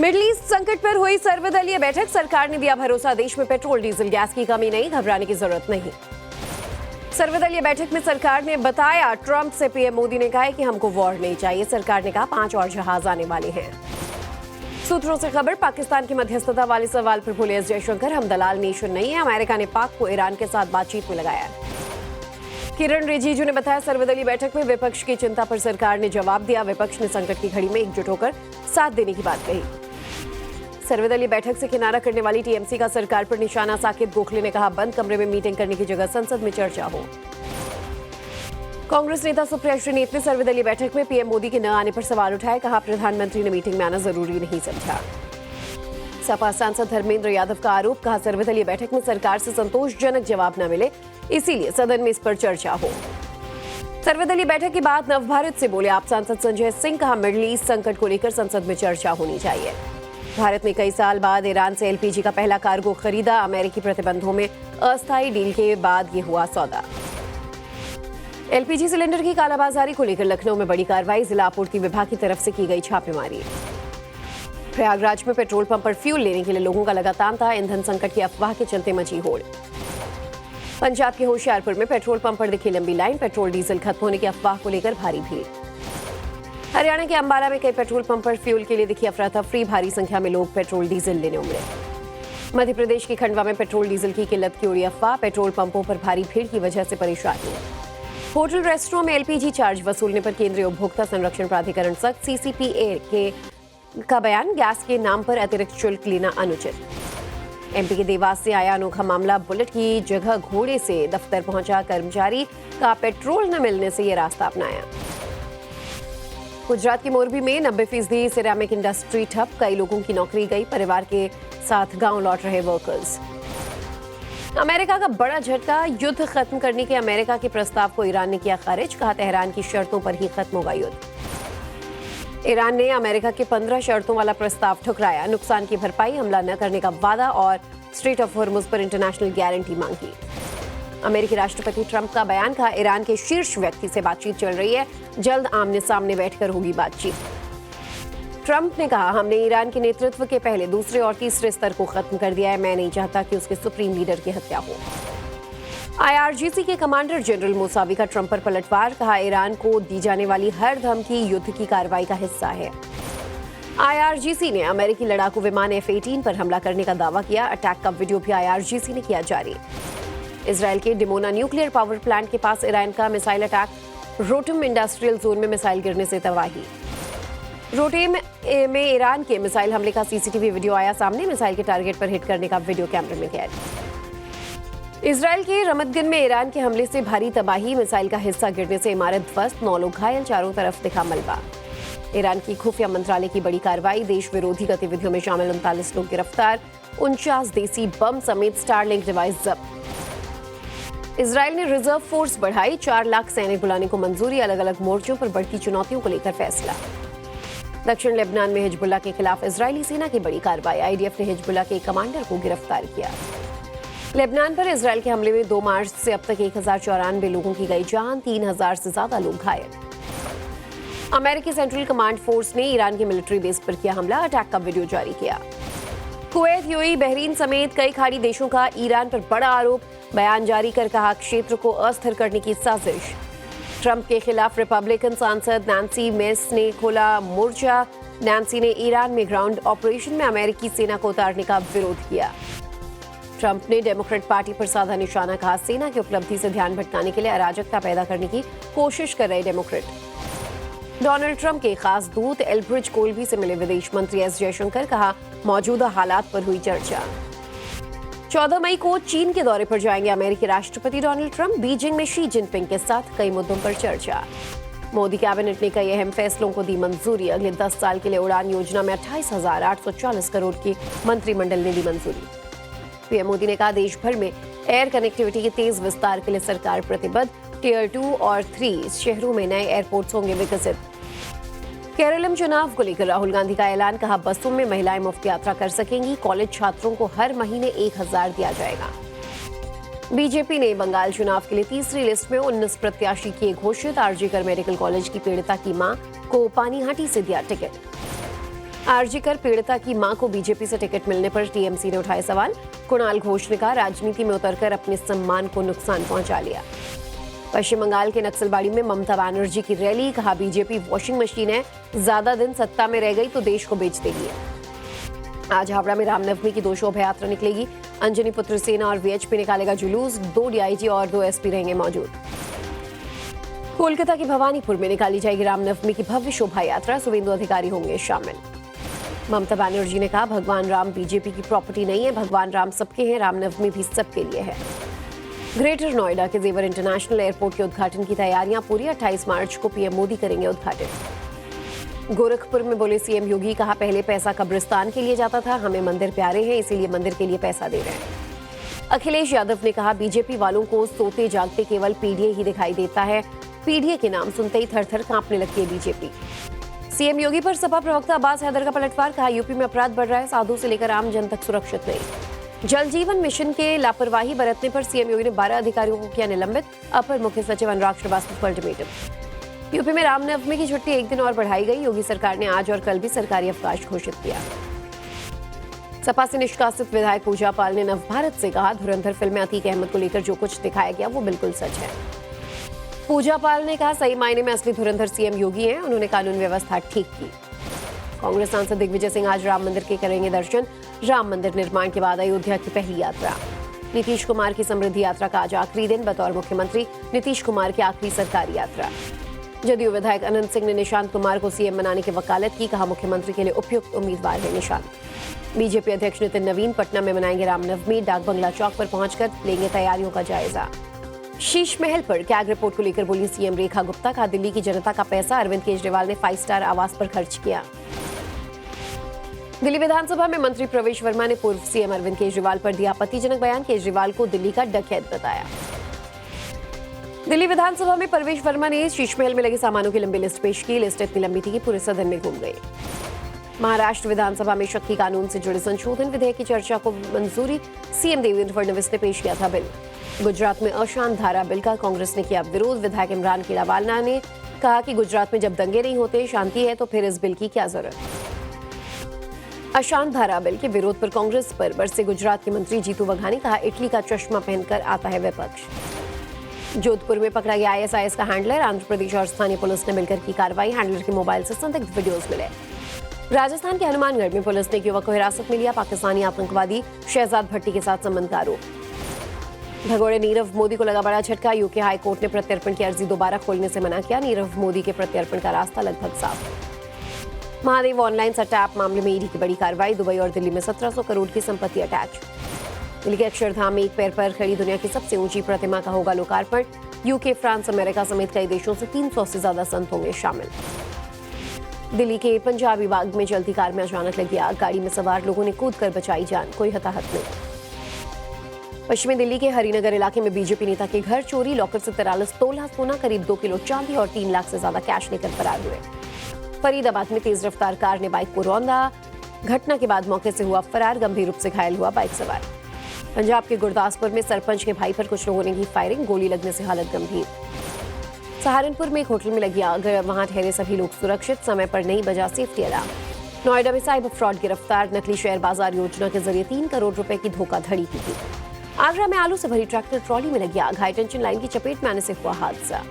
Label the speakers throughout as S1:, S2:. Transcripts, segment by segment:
S1: Middle east संकट पर हुई सर्वदलीय बैठक, सरकार ने दिया भरोसा, देश में पेट्रोल डीजल गैस की कमी नहीं, घबराने की जरूरत नहीं। सर्वदलीय बैठक में सरकार ने बताया, ट्रंप से पीएम मोदी ने कहा है कि हमको वॉर नहीं चाहिए। सरकार ने कहा 5 और जहाज आने वाले हैं। सूत्रों से खबर, पाकिस्तान की मध्यस्थता वाले सवाल पर बोले एस जयशंकर, हम दलाल नेशन नहीं है। अमेरिका ने पाक को ईरान के साथ बातचीत में लगाया। किरण रिजिजू ने बताया, सर्वदलीय बैठक में विपक्ष की चिंता पर सरकार ने जवाब दिया। विपक्ष ने संकट की घड़ी में एकजुट होकर साथ देने की बात कही। सर्वदलीय बैठक से किनारा करने वाली टीएमसी का सरकार पर निशाना, साकेत गोखले ने कहा, बंद कमरे में मीटिंग करने की जगह संसद में चर्चा हो। कांग्रेस नेता सुप्रिया श्रीनेत ने सर्वदलीय बैठक में पीएम मोदी के न आने पर सवाल उठाए, कहा प्रधानमंत्री ने मीटिंग में आना जरूरी नहीं समझा। सपा सांसद धर्मेंद्र यादव का आरोप, कहा सर्वदलीय बैठक में सरकार से संतोषजनक जवाब न मिले, इसीलिए सदन में इस पर चर्चा हो। सर्वदलीय बैठक के बाद नवभारत से बोले आप सांसद संजय सिंह, कहा मिडिल ईस्ट संकट को लेकर संसद में चर्चा होनी चाहिए। भारत ने कई साल बाद ईरान से एलपीजी का पहला कार्गो खरीदा, अमेरिकी प्रतिबंधों में अस्थायी डील के बाद ये हुआ सौदा। एलपीजी सिलेंडर की कालाबाजारी को लेकर लखनऊ में बड़ी कार्रवाई, जिला आपूर्ति विभाग की तरफ से की गई छापेमारी। प्रयागराज में पेट्रोल पंप पर फ्यूल लेने के लिए लोगों का लगा तांता, ईंधन संकट की अफवाह के चलते मची होड़। पंजाब के होशियारपुर में पेट्रोल पंप पर दिखी लंबी लाइन, पेट्रोल डीजल खत्म होने की अफवाह को लेकर भारी भीड़। हरियाणा के अंबाला में कई पेट्रोल पंप पर फ्यूल के लिए दिखी अफरा तफरी, भारी संख्या में लोग पेट्रोल डीजल लेने उमड़े। मध्य प्रदेश के खंडवा में पेट्रोल डीजल की किल्लत की उड़ी अफवाह, पेट्रोल पंपों पर भारी भीड़ की वजह से परेशानी। होटल रेस्टोरेंट में एलपीजी चार्ज वसूलने पर केंद्रीय उपभोक्ता संरक्षण प्राधिकरण सख्त, सीसीपीए का बयान, गैस के नाम पर अतिरिक्त शुल्क लेना अनुचित। एमपी के देवास से आया अनोखा मामला, बुलेट की जगह घोड़े से दफ्तर पहुंचा कर्मचारी का पेट्रोल न मिलने से ये रास्ता अपनाया। गुजरात की मोरबी में 90% सिरेमिक इंडस्ट्री ठप, कई लोगों की नौकरी गई, परिवार के साथ गांव लौट रहे वर्कर्स। अमेरिका का बड़ा झटका, युद्ध खत्म करने के अमेरिका के प्रस्ताव को ईरान ने किया खारिज, कहा तेहरान की शर्तों पर ही खत्म होगा युद्ध। ईरान ने अमेरिका के 15 शर्तों वाला प्रस्ताव ठुकराया, नुकसान की भरपाई, हमला न करने का वादा और स्ट्रेट ऑफ हॉर्मुज पर इंटरनेशनल गारंटी मांगी। अमेरिकी राष्ट्रपति ट्रंप का बयान, कहा ईरान के शीर्ष व्यक्ति से बातचीत चल रही है, जल्द आमने सामने बैठकर होगी बातचीत। ट्रंप ने कहा, हमने ईरान के नेतृत्व के पहले, दूसरे और तीसरे स्तर को खत्म कर दिया है, मैं नहीं चाहता कि उसके सुप्रीम लीडर की हत्या हो। आईआरजीसी के कमांडर जनरल मूसावी का ट्रंप पर पलटवार, कहा ईरान को दी जाने वाली हर धमकी युद्ध की कार्रवाई का हिस्सा है। आईआरजीसी ने अमेरिकी लड़ाकू विमान F-18 पर हमला करने का दावा किया, अटैक का वीडियो भी आईआरजीसी ने किया जारी। इजरायल के डिमोना न्यूक्लियर पावर प्लांट के पास ईरान का मिसाइल अटैक, रोटेम इंडस्ट्रियल जोन में मिसाइल गिरने से तबाही। रोटेम में ईरान के मिसाइल हमले का सीसीटीवी वीडियो आया सामने, मिसाइल के टारगेट पर हिट करने का वीडियो कैमरे में कैद। इजरायल के रमतगन में ईरान के हमले से भारी तबाही, मिसाइल का हिस्सा गिरने से इमारत ध्वस्त, 9 लोग घायल, चारों तरफ दिखा मलबा। ईरान की खुफिया मंत्रालय की बड़ी कार्रवाई, देश विरोधी गतिविधियों में शामिल 39 लोग गिरफ्तार, 49 देसी बम समेत स्टारलिंक डिवाइस जब्त। इजरायल ने रिजर्व फोर्स बढ़ाई, 4 लाख सैनिक बुलाने को मंजूरी, अलग अलग मोर्चों पर बढ़ती चुनौतियों को लेकर फैसला। दक्षिण लेबनान में हिजबुल्लाह के खिलाफ इजरायली सेना की बड़ी कार्रवाई, आईडीएफ ने हिजबुल्लाह के कमांडर को गिरफ्तार किया। लेबनान पर इजरायल के हमले में 2 मार्च से अब तक 1094 लोगों की गई जान, 3000 से ज्यादा लोग घायल। अमेरिकी सेंट्रल कमांड फोर्स ने ईरान के मिलिट्री बेस पर किया हमला, अटैक का वीडियो जारी किया। कुवैत, यूएई, बहरीन समेत कई खाड़ी देशों का ईरान पर बड़ा आरोप, बयान जारी कर कहा क्षेत्र को अस्थिर करने की साजिश। ट्रंप के खिलाफ रिपब्लिकन सांसद नैंसी मेस ने खोला मोर्चा, नैंसी ने ईरान में ग्राउंड ऑपरेशन में अमेरिकी सेना को उतारने का विरोध किया। ट्रंप ने डेमोक्रेट पार्टी पर साधा निशाना, कहा सेना की उपलब्धि से ध्यान भटकाने के लिए अराजकता पैदा करने की कोशिश कर रहे डेमोक्रेट। डोनाल्ड ट्रंप के खास दूत एल्ब्रिज कोलबी से मिले विदेश मंत्री एस जयशंकर, कहा मौजूदा हालात पर हुई चर्चा। 14 मई को चीन के दौरे पर जाएंगे अमेरिकी राष्ट्रपति डोनाल्ड ट्रंप, बीजिंग में शी जिनपिंग के साथ कई मुद्दों पर चर्चा। मोदी कैबिनेट ने कई अहम फैसलों को दी मंजूरी, अगले 10 साल के लिए उड़ान योजना में 28,840 करोड़ की मंत्रिमंडल ने दी मंजूरी। पीएम मोदी ने कहा देश भर में एयर कनेक्टिविटी के तेज विस्तार के लिए सरकार प्रतिबद्ध, टियर 2 और 3 शहरों में नए एयरपोर्ट्स होंगे विकसित। केरलम चुनाव को लेकर राहुल गांधी का ऐलान, कहा बसों में महिलाएं मुफ्त यात्रा कर सकेंगी, कॉलेज छात्रों को हर महीने 1000 दिया जाएगा। बीजेपी ने बंगाल चुनाव के लिए तीसरी लिस्ट में 19 प्रत्याशी किए घोषित, आरजीकर मेडिकल कॉलेज की पीड़िता की मां को पानीहाटी से दिया टिकट। आरजी कर पीड़िता की मां को बीजेपी से टिकट मिलने पर टीएमसी ने उठाए सवाल। कुणाल घोष ने कहा, राजनीति में उतरकर अपने सम्मान को नुकसान पहुंचा लिया। पश्चिम बंगाल के नक्सलबाड़ी में ममता बनर्जी की रैली, कहा बीजेपी वॉशिंग मशीन है, ज्यादा दिन सत्ता में रह गई तो देश को बेच देगी। आज हावड़ा में रामनवमी की 2 शोभा यात्रा निकलेगी। अंजनी पुत्र सेना और वीएचपी निकालेगा जुलूस। 2 डीआईजी और 2 एसपी रहेंगे मौजूद। कोलकाता के भवानीपुर में निकाली जाएगी रामनवमी की भव्य शोभा यात्रा। शुभेंदु अधिकारी होंगे शामिल। ममता बनर्जी ने कहा, भगवान राम बीजेपी की प्रॉपर्टी नहीं है, भगवान राम सबके हैं, रामनवमी भी सबके लिए है। ग्रेटर नोएडा के जेवर इंटरनेशनल एयरपोर्ट के उद्घाटन की तैयारियां पूरी। 28 मार्च को पीएम मोदी करेंगे उद्घाटन। गोरखपुर में बोले सीएम योगी, कहा पहले पैसा कब्रिस्तान के लिए जाता था, हमें मंदिर प्यारे हैं इसीलिए मंदिर के लिए पैसा दे रहे हैं। अखिलेश यादव ने कहा, बीजेपी वालों को सोते जागते केवल पीडीए ही दिखाई देता है, पीडीए के नाम सुनते ही थर-थर कांपने लगती है बीजेपी। सीएम योगी पर सपा प्रवक्ता अब्बास हैदर का पलटवार, कहा यूपी में अपराध बढ़ रहा है, साधु से लेकर आम जन तक सुरक्षित नहीं। जल जीवन मिशन के लापरवाही बरतने पर सीएम योगी ने 12 अधिकारियों को किया निलंबित। अपर मुख्य सचिव अनुराग श्रीवास्तव को अल्टीमेटम। यूपी में रामनवमी की छुट्टी 1 दिन और बढ़ाई गई। योगी सरकार ने आज और कल भी सरकारी अवकाश घोषित किया। सपा से निष्कासित विधायक पूजा पाल ने नवभारत से कहा, धुरंधर फिल्म में अतीक अहमद को लेकर जो कुछ दिखाया गया वो बिल्कुल सच है। पूजा पाल ने कहा, सही मायने में असली धुरंधर सीएम योगी हैं, उन्होंने कानून व्यवस्था ठीक की। कांग्रेस सांसद दिग्विजय सिंह आज राम मंदिर के करेंगे दर्शन। राम मंदिर निर्माण के बाद अयोध्या की पहली यात्रा। नीतीश कुमार की समृद्धि यात्रा का आज आखिरी दिन। बतौर मुख्यमंत्री नीतीश कुमार की आखिरी सरकारी यात्रा। जदयू विधायक अनंत सिंह ने निशांत कुमार को सीएम बनाने की वकालत की, कहा मुख्यमंत्री के लिए उपयुक्त उम्मीदवार है निशांत। बीजेपी अध्यक्ष नितिन नवीन पटना में मनाएंगे रामनवमी। डाक बंगला चौक पर पहुंचकर लेंगे तैयारियों का जायजा। शीश महल पर कैग रिपोर्ट को लेकर बोली सीएम रेखा गुप्ता, कहा दिल्ली की जनता का पैसा अरविंद केजरीवाल ने 5 स्टार आवास पर खर्च किया। दिल्ली विधानसभा में मंत्री प्रवेश वर्मा ने पूर्व सीएम अरविंद केजरीवाल पर दिया आपत्तिजनक बयान। केजरीवाल को दिल्ली का डकैत बताया। दिल्ली विधानसभा में प्रवेश वर्मा ने शीश महल में लगे सामानों की लंबी लिस्ट पेश की। लिस्ट इतनी लंबी थी कि पूरे सदन में घूम गई। महाराष्ट्र विधानसभा में शक्ति कानून से जुड़े संशोधन विधेयक की चर्चा को मंजूरी। सीएम देवेंद्र फडणवीस ने पेश किया था बिल। गुजरात में अशांत धारा बिल का कांग्रेस ने किया विरोध। विधायक इमरान केलावाला ने कहा कि गुजरात में जब दंगे नहीं होते, शांति है, तो फिर इस बिल की क्या जरूरत। अशांत धारा बिल के विरोध पर कांग्रेस पर बरसे गुजरात के मंत्री जीतू वघानी, कहा इटली का चश्मा पहनकर आता है विपक्ष। जोधपुर में पकड़ा गया आईएसआईएस का हैंडलर। आंध्र प्रदेश और स्थानीय पुलिस ने मिलकर की कार्रवाई। हैंडलर के मोबाइल से संदिग्ध वीडियोज मिले। राजस्थान के हनुमानगढ़ में पुलिस ने एक युवक को हिरासत में लिया। पाकिस्तानी आतंकवादी शहजाद भट्टी के साथ संबंध का आरोप। भगोड़े नीरव मोदी को लगा बड़ा झटका। यूके हाईकोर्ट ने प्रत्यर्पण की अर्जी दोबारा खोलने से मना किया। नीरव मोदी के प्रत्यर्पण का रास्ता लगभग साफ। महादेव ऑनलाइन सट्टा ऐप मामले में ईडी की बड़ी कार्रवाई। दुबई और दिल्ली में 1700 करोड़ की संपत्ति अटैच। दिल्ली के अक्षरधाम में एक पैर पर खड़ी दुनिया की सबसे ऊंची प्रतिमा का होगा लोकार्पण। यूके, फ्रांस, अमेरिका समेत कई देशों से 300 से ज्यादा संत होंगे शामिल। दिल्ली के पंजाबी बाग में चलती कार में अचानक लगी आग। गाड़ी में सवार लोगों ने कूदकर बचाई जान, कोई हताहत नहीं। पश्चिमी दिल्ली के हरिनगर इलाके में बीजेपी नेता के घर चोरी। लॉकर से 43 तोला सोना, करीब 2 किलो चांदी और 3 लाख से ज्यादा कैश लेकर फरार हुए। फरीदाबाद में तेज रफ्तार कार ने बाइक को रौंदा। घटना के बाद मौके से हुआ फरार। गंभीर रूप से घायल हुआ बाइक सवार। पंजाब के गुरदासपुर में सरपंच के भाई पर कुछ लोगों ने की फायरिंग। गोली लगने से हालत गंभीर। सहारनपुर में एक होटल में लगी आग। वहां ठहरे सभी लोग सुरक्षित। समय पर नहीं बजा सेफ्टी अलार्म। नोएडा में साइबर फ्रॉड गिरफ्तार। नकली शेयर बाजार योजना के जरिए 3 करोड़ रुपए की धोखाधड़ी की थी। आगरा में आलू से भरी ट्रैक्टर ट्रॉली में लगी आग। हाई टेंशन लाइन की चपेट में आने से हुआ हादसा।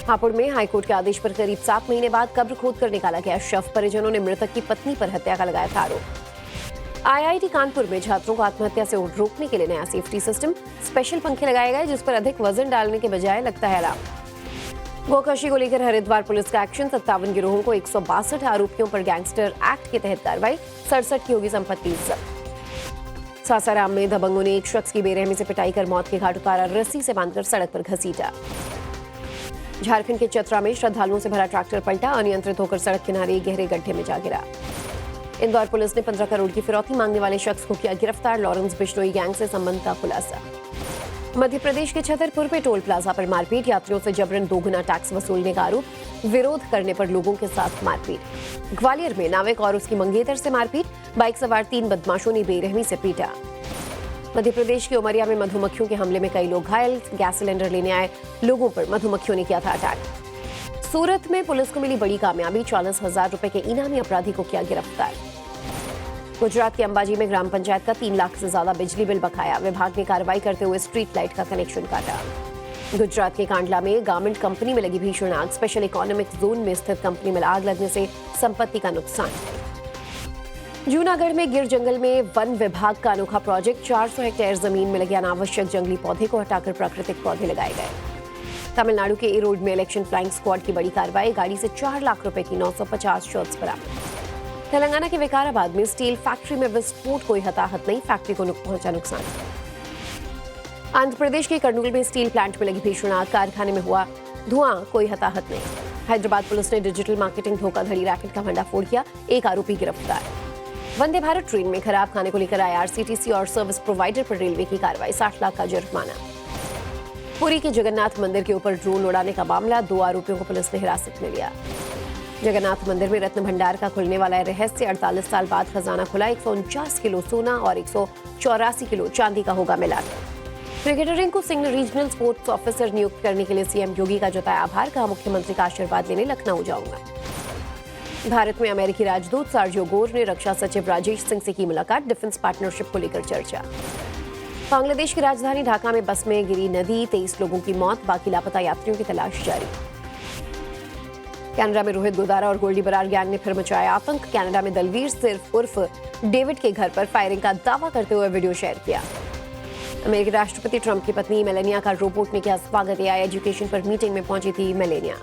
S1: हापुड़ में हाईकोर्ट के आदेश पर करीब 7 महीने बाद कब्र खोदकर निकाला गया शव। परिजनों ने मृतक की पत्नी पर हत्या का लगाया था आरोप। आईआईटी कानपुर में छात्रों को आत्महत्या से रोकने के लिए नया सेफ्टी सिस्टम। स्पेशल पंखे लगाए गए जिस पर अधिक वजन डालने के बजाय लगता है अलार्म। गोकशी को लेकर हरिद्वार पुलिस का एक्शन। 57 गिरोहों को 162 आरोपियों पर गैंगस्टर एक्ट के तहत कार्रवाई। 67 की होगी संपत्ति जब्त। सासाराम में दबंगों ने एक शख्स की बेरहमी से पिटाई कर मौत के घाट उतारा। रस्सी से बांधकर सड़क पर घसीटा। झारखंड के चतरा में श्रद्धालुओं से भरा ट्रैक्टर पलटा। अनियंत्रित होकर सड़क किनारे गहरे गड्ढे में जा गिरा। इंदौर पुलिस ने 15 करोड़ की फिरौती मांगने वाले शख्स को किया गिरफ्तार। लॉरेंस बिश्नोई गैंग से संबंध का खुलासा। मध्य प्रदेश के छतरपुर में टोल प्लाजा पर मारपीट। यात्रियों से जबरन 2 गुना टैक्स वसूलने का आरोप। विरोध करने पर लोगों के साथ मारपीट। ग्वालियर में नाविक और उसकी मंगेतर से मारपीट। बाइक सवार 3 बदमाशों ने बेरहमी से पीटा। मध्य प्रदेश के उमरिया में मधुमक्खियों के हमले में कई लोग घायल। गैस सिलेंडर लेने आए लोगों पर मधुमक्खियों ने किया था अटैक। सूरत में पुलिस को मिली बड़ी कामयाबी, 40,000 रुपए के इनामी अपराधी को किया गिरफ्तार। गुजरात के अंबाजी में ग्राम पंचायत का 3 लाख से ज्यादा बिजली बिल बकाया, विभाग ने कार्रवाई करते हुए स्ट्रीट लाइट का कनेक्शन काटा। गुजरात के कांडला में गारमेंट कंपनी में लगी भीषण आग, स्पेशल इकोनॉमिक जोन में स्थित कंपनी में आग लगने से संपत्ति का नुकसान। जूनागढ़ में गिर जंगल में वन विभाग का अनोखा प्रोजेक्ट, 400 हेक्टेयर जमीन में लगे अनावश्यक जंगली पौधे को हटाकर प्राकृतिक पौधे लगाए गए। तमिलनाडु के ए रोड में इलेक्शन फ्लाइंग स्क्वाड की बड़ी कार्रवाई, गाड़ी से 4 लाख रुपए की 950 शॉट्स बरामद। तेलंगाना के विकाराबाद में स्टील फैक्ट्री में विस्फोट, कोई हताहत नहीं, फैक्ट्री को पहुंचा नुकसान। आंध्र प्रदेश के कर्नूल में स्टील प्लांट में लगी भीषण आग, कारखाने में हुआ धुआं, कोई हताहत नहीं। हैदराबाद पुलिस ने डिजिटल मार्केटिंग धोखाधड़ी रैकेट का भंडाफोड़ किया, एक आरोपी गिरफ्तार। वंदे भारत ट्रेन में खराब खाने को लेकर आईआरसीटीसी और सर्विस प्रोवाइडर पर रेलवे की कार्रवाई, 60 लाख का जुर्माना। पुरी के जगन्नाथ मंदिर के ऊपर ड्रोन उड़ाने का मामला, 2 आरोपियों को पुलिस ने हिरासत में लिया। जगन्नाथ मंदिर में रत्न भंडार का खुलने वाला है रहस्य, 48 साल बाद खजाना खुला, 149 किलो सोना और 184 किलो चांदी का होगा मिलान। क्रिकेटर रिंकू सिंह ने रीजनल स्पोर्ट्स ऑफिसर नियुक्त करने के लिए सीएम योगी का जताया आभार, कहा मुख्यमंत्री का आशीर्वाद लेने लखनऊ जाऊंगा। भारत में अमेरिकी राजदूत सार्जियो गोर ने रक्षा सचिव राजेश सिंह से की मुलाकात, डिफेंस पार्टनरशिप को लेकर चर्चा। बांग्लादेश की राजधानी ढाका में बस में गिरी नदी, 23 लोगों की मौत, बाकी लापता यात्रियों की तलाश जारी। कनाडा में रोहित गोदारा और गोल्डी बरार गैंग ने फिर मचाया आतंक, कनाडा में दलवीर सिर्फ उर्फ डेविड के घर पर फायरिंग का दावा करते हुए वीडियो शेयर किया। अमेरिकी राष्ट्रपति ट्रंप की पत्नी मेलेनिया का रोबोट ने किया स्वागत, एआई एजुकेशन पर मीटिंग में पहुंची थी मेलेनिया।